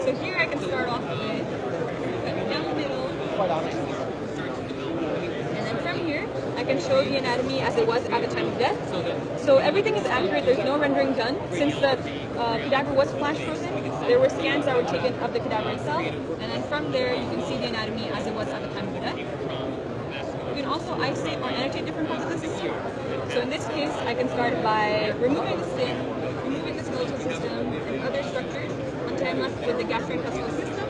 So here I can start off with down the middle, and then from here I can show the anatomy as it was at the time of death. So everything is accurate, there's no rendering done. Since the cadaver was flash frozen, there were scans that were taken of the cadaver itself, and then from there you can see the anatomy as it was at the time of death. You can also isolate or annotate different parts of the system. So in this case, I can start by removing the skin, removing the skeletal system, and other structures until I'm left with the gastrointestinal system.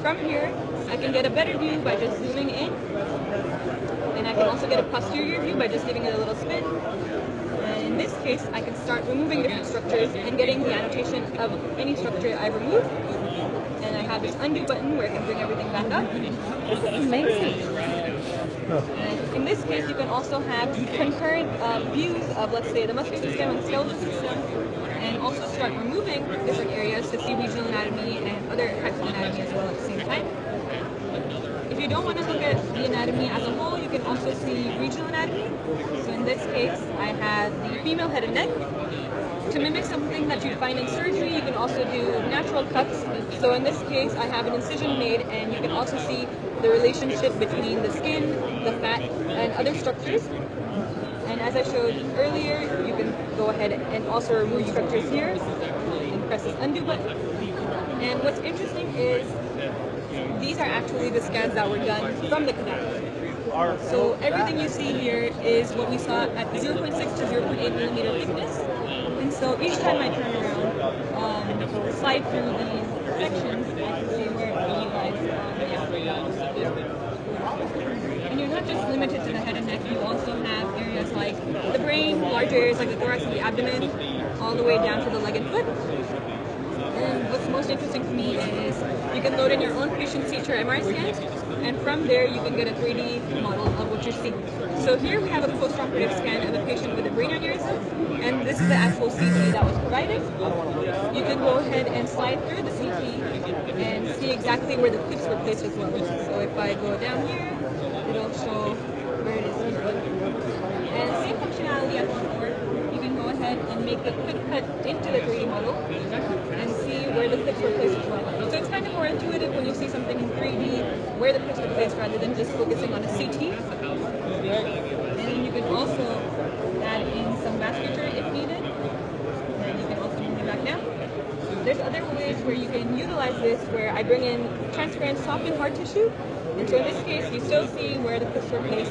From here, I can get a better view by just zooming in, and I can also get a posterior view by just giving it a little spin. And in this case, I can start removing different structures and getting the annotation of any structure I remove. And I have this undo button where I can bring everything back up. This is amazing. And in this case, you can also have concurrent views of, let's say, the muscular system and skeletal system, and also start removing different areas to see regional anatomy and other types of anatomy as well at the same time. If you don't want to look at the anatomy as a whole, you can also see regional anatomy. So in this case, I have the female head and neck. To mimic something that you'd find in surgery, you can also do natural cuts. So in this case, I have an incision made, and you can also see the relationship between the skin, the fat, and other structures. And as I showed earlier, you can go ahead and also remove structures here and press this undo button. And what's interesting is these are actually the scans that were done from the cadaver. So everything you see here is what we saw at 0.6 to 0.8 millimeter thickness. And so each time I turn around, slide through these sections, I can see where it and you're not just limited to the head and neck, you also have areas like the brain, large areas like the thorax and the abdomen, all the way down to the leg and foot. And what's most interesting to me is you can load in your own patient CT or MRI scans, and from there you can get a 3D model of what you're seeing. So here we have a post-operative scan of a patient with a brain aneurysm, and this is the actual CT that was provided. You can go ahead and slide through the CT and see exactly where the clips were placed as well. So if I go down here, it'll show where it is here. And same functionality as before. You can go ahead and make a quick cut into the 3D model and see where the clips were placed as well. So it's kind of more intuitive when you see something in 3D, where the clips are placed rather than just focusing on a CT. And then you can also add in some vasculature if needed. And you can also move it back down. There's other ways where you can utilize this where I bring in transparent soft and hard tissue. And so in this case, you still see where the clips were placed.